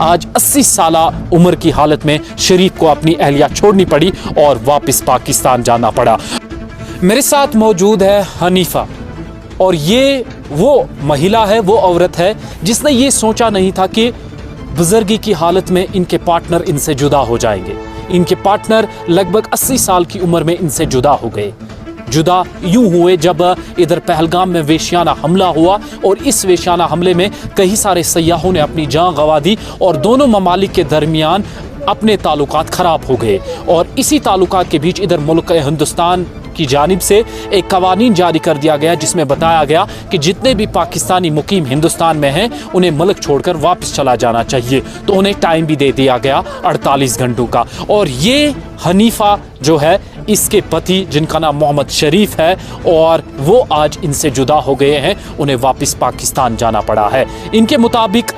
आज 80 साल उम्र की हालत में शरीफ को अपनी अहलिया छोड़नी पड़ी और वापस पाकिस्तान जाना पड़ा। मेरे साथ मौजूद है हनीफा और ये वो महिला है, वो औरत है जिसने ये सोचा नहीं था कि बुजुर्गी की हालत में इनके पार्टनर इनसे जुदा हो जाएंगे। इनके पार्टनर लगभग 80 साल की उम्र में इनसे जुदा हो गए। जुदा यूं हुए जब इधर पहलगाम में वेश्याना हमला हुआ और इस वेश्याना हमले में कई सारे सयाहों ने अपनी जान गंवा दी और दोनों ममालिक के दरमियान अपने ताल्लुकात ख़राब हो गए। और इसी ताल्लुकात के बीच इधर मुल्क हिंदुस्तान की जानिब से एक कवानीन जारी कर दिया गया जिसमें बताया गया कि जितने भी पाकिस्तानी मुकीम हिंदुस्तान में हैं उन्हें मुल्क छोड़कर वापस चला जाना चाहिए। तो उन्हें टाइम भी दे दिया गया 48 घंटों का। और ये हनीफा जो है, इसके पति जिनका नाम मोहम्मद शरीफ है और वो आज इनसे जुदा हो गए हैं, उन्हें वापस पाकिस्तान जाना पड़ा है। इनके मुताबिक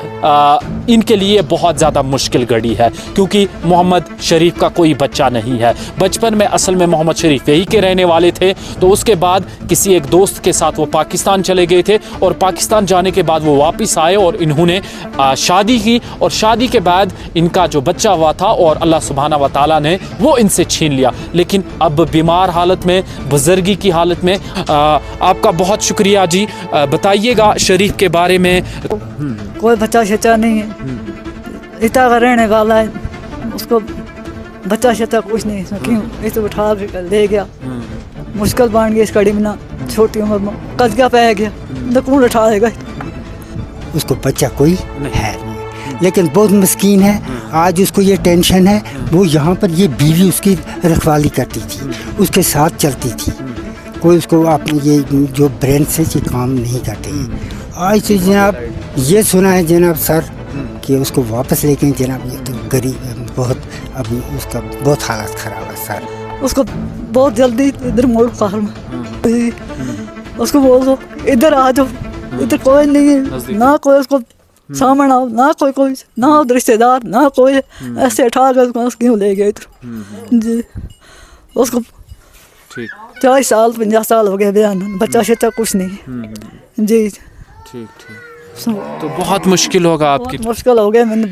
इनके लिए बहुत ज़्यादा मुश्किल घड़ी है क्योंकि मोहम्मद शरीफ का कोई बच्चा नहीं है। बचपन में असल में मोहम्मद शरीफ यही के रहने वाले थे, तो उसके बाद किसी एक दोस्त के साथ वो पाकिस्तान चले गए थे और पाकिस्तान जाने के बाद वो वापस आए और इन्होंने शादी की और शादी के बाद इनका जो बच्चा हुआ था और अल्लाह सुब्हाना व तआला ने वो इनसे छीन लिया। लेकिन अब बीमार हालत में, बुजुर्गी की हालत में आपका बहुत शुक्रिया जी। बताइएगा शरीफ के बारे में। कोई बच्चा शच्चा नहीं है, इतना का रहने वाला है, उसको बच्चा शच्चा कुछ नहीं है। क्यों इसे उठा के ले गया, मुश्किल बन गई इस कड़ी में ना, छोटी उम्र में कजगा पे गया तो कौन उठाएगा। उसको बच्चा कोई है नहीं, लेकिन बहुत मस्कीन है। आज उसको ये टेंशन है, वो यहाँ पर ये बीवी उसकी रखवाली करती थी, उसके साथ चलती थी, कोई उसको अपने ये जो ब्रेन से ये काम नहीं करते। आज से जनाब ये सुना है जनाब सर कि उसको वापस लेके जनाब, ये तो गरीब बहुत, अभी उसका बहुत हालत ख़राब है सर। उसको बहुत जल्दी इधर मोड़ कार में उसको बोल दो इधर आ जाओ, इधर कोई नहीं है ना, कोई उसको सामने आओ ना, कोई ना रिश्तेदार ना कोई, ऐसे उठा कर उसको क्यों ले गए जी। उसको 40 साल 50 साल हो गए बयान, बच्चा शच्चा कुछ नहीं जी। ठीक। तो बहुत मुश्किल होगा आपकी। मुश्किल हो गया, मैंने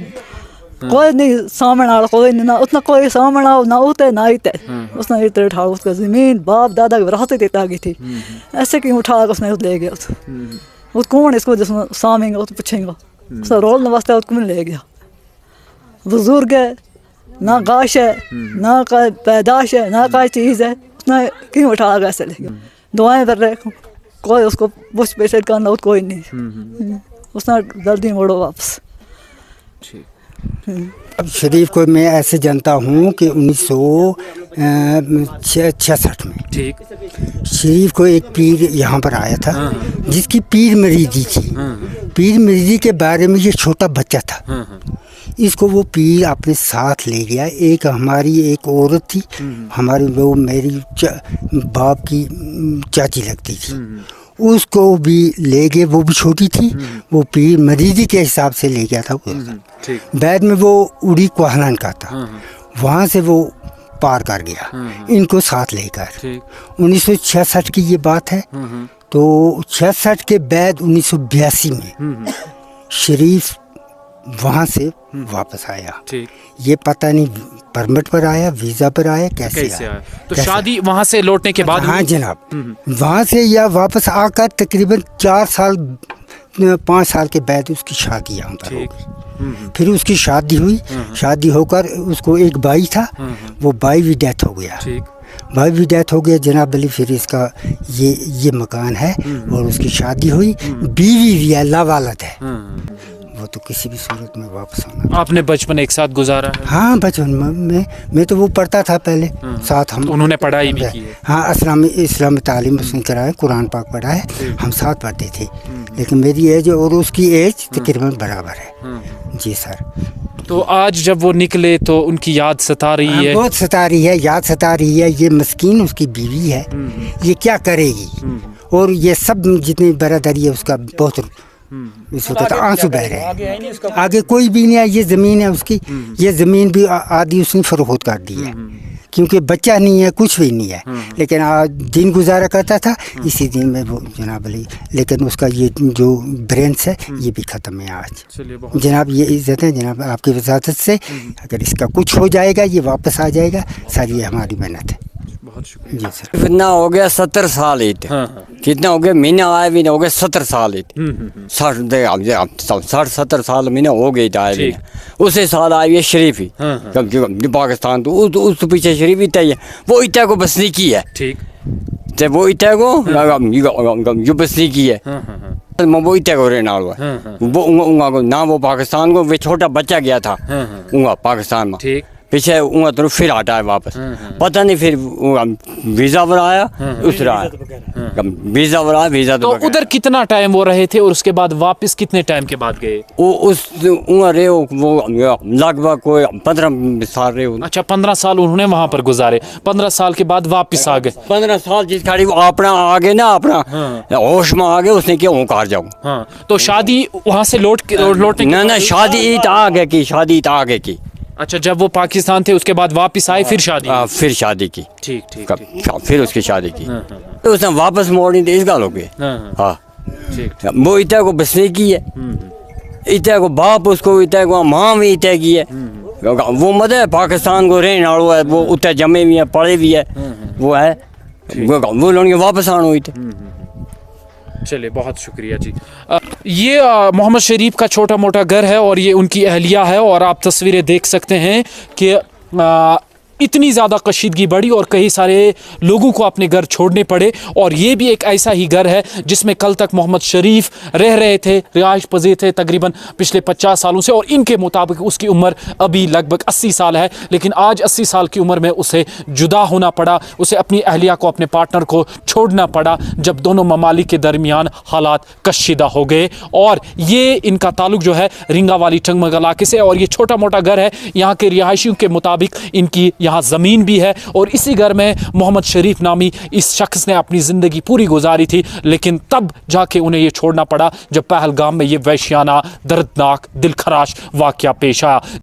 कोई नहीं सामने आ, कोई नहीं ना, उतना कोई सामने आओ ना उठे ना इते, उसने इतने उठा, उसका जमीन बाप दादा की विरासत देता गई थी, ऐसे क्यों उठा उसने ले गया। वो कौन इसको जिसमें सामेंगा तो पूछेगा, उसका रोल वास्ते उसको ले गया। बुजुर्ग है ना, गाश है ना, का पैदाश है ना, का चीज़ है, उसने क्यों उठा गया ऐसे ले गया। दुआएं कर रहे, कोई उसको बुश पेशेंट करना कोई नहीं, उसने जल्दी मोड़ो वापस। अब शरीफ को मैं ऐसे जानता हूँ कि 1966 में ठीक शरीफ को एक पीर यहाँ पर आया था जिसकी पीर मरीदी थी। पीर मरीदी के बारे में ये छोटा बच्चा था, इसको वो पीर अपने साथ ले गया। एक हमारी एक औरत थी, हमारी वो मेरी बाप की चाची लगती थी, उसको भी ले गए, वो भी छोटी थी, वो पीर मरीदी के हिसाब से ले गया था। बाद में वो उड़ी कोहलन का था, वहाँ से वो पार कर गया इनको साथ लेकर। 1966 की ये बात है। तो 66 के बाद 1982 में शरीफ वहाँ से वापस आया। ये पता नहीं परमिट पर आया, वीज़ा पर आया, कैसे आया। तो शादी वहाँ से लौटने के बाद? हाँ जनाब, वहाँ से या वापस आकर तकरीबन 4 साल 5 साल के बाद उसकी शादी यहाँ पर हो गई। फिर उसकी शादी हुई, शादी होकर उसको एक भाई था, वो भाई भी डेथ हो गया। भाई भी डेथ हो गया जनाब अली। फिर इसका ये मकान है और उसकी शादी हुई, बीवी भी है, लावालद है, वो तो किसी भी सूरत में वापस आना। आपने बचपन एक साथ गुजारा है? हाँ बचपन में मैं तो वो पढ़ता था पहले साथ, हम उन्होंने पढ़ाई भी की है? हाँ, इस्लामी तालीम उसने कराया, कुरान पाक पढ़ा है, हम साथ पढ़ते थे। लेकिन मेरी एज और उसकी एज तकरीबन बराबर है जी सर। तो आज जब वो निकले तो उनकी याद सता रही है? बहुत सता रही है, याद सता रही है। ये मस्कीन उसकी बीवी है, ये क्या करेगी। और ये सब जितनी बरादरी है उसका बहुत इस वक्त आंसू बह रहे हैं। आगे कोई भी नहीं है, ये ज़मीन है उसकी, ये ज़मीन भी आधी उसने फरोख्त कर दी है क्योंकि बच्चा नहीं है, कुछ भी नहीं है, लेकिन दिन गुजारा करता था। इसी दिन में वो जनाब अली, लेकिन उसका ये जो ब्रेन्स है ये भी ख़त्म है आज। जनाब ये इज़्ज़त है जनाब आपकी वजाहत से, अगर इसका कुछ हो जाएगा ये वापस आ जाएगा, सर ये हमारी मेहनत है। बहुत शुक्रिया जी सर। कितना हो गया 70 साल इत, कितना हो गया महीना आए भी हो गया 70 साल इत, 60-70 साल महीना हो गए आए भी। उसे साल आई है शरीफ ही पाकिस्तान, तो उस पीछे शरीफ इतना ही है, वो इतना को बसनीकी है। ठीक, तो वो इतना को जो बसनीकी है, वो इतना को रहने वाला है। वो उंगा को ना वो पाकिस्तान को, वे छोटा बच्चा गया था उंगा पाकिस्तान में, ठीक, पीछे उंगा तो फिर हटा है वापस, पता नहीं फिर वीजा बनाया उसरा वीजा बनाया, वीजा तो उधर कितना टाइम वो रहे थे और उसके बाद वापस कितने टाइम के बाद गए? वो उस उंगा रहे वो लगभग कोई 15 साल रहे। अच्छा, 15 साल उन्होंने वहां पर गुजारे, 15 साल के बाद वापस आ गए। 15 साल जिस गाड़ी वो अपना आगे ना अपना होश में आ गए, उसने क्या ऊँकार जाऊँ। हाँ, तो शादी वहां से लौटने ना शादी ईद आगे की, शादी ईद आगे की। अच्छा, जब वो पाकिस्तान थे उसके बाद वापस आए फिर शादी? फिर शादी की। ठीक ठीक, फिर उसकी शादी की, तो उसने वापस मोड़नी थी इस गालों के। हाँ ठीक, वो इतना को बसने की है, इतना को बाप उसको, इतना को माँ भी इतना की है। वो मत है पाकिस्तान को रहने वालों है, वो उतना जमे भी है, पढ़े भी है, वो है वो लोग वापस आना हुई थे। चलिए, बहुत शुक्रिया जी। ये मोहम्मद शरीफ का छोटा मोटा घर है और ये उनकी अहलिया है, और आप तस्वीरें देख सकते हैं कि इतनी ज़्यादा कशीदगी बढ़ी और कई सारे लोगों को अपने घर छोड़ने पड़े। और ये भी एक ऐसा ही घर है जिसमें कल तक मोहम्मद शरीफ रह रहे थे, रिहाइश पजीर थे तकरीबन पिछले 50 सालों से, और इनके मुताबिक उसकी उम्र अभी लगभग 80 साल है। लेकिन आज 80 साल की उम्र में उसे जुदा होना पड़ा, उसे अपनी अहलिया को, अपने पार्टनर को छोड़ना पड़ा, जब दोनों ममालिक के दरमियान हालात कशीदा हो गए। और ये इनका ताल्लुक जो है रिंगा वाली टंगमग इलाके से, और ये छोटा मोटा घर है। यहाँ के रिहायशियों के मुताबिक इनकी यहाँ ज़मीन भी है, और इसी घर में मोहम्मद शरीफ नामी इस शख्स ने अपनी ज़िंदगी पूरी गुजारी थी। लेकिन तब जाके उन्हें ये छोड़ना पड़ा जब पहलगाम में ये वहशियाना, दर्दनाक, दिलखराश वाक़या पेश आया।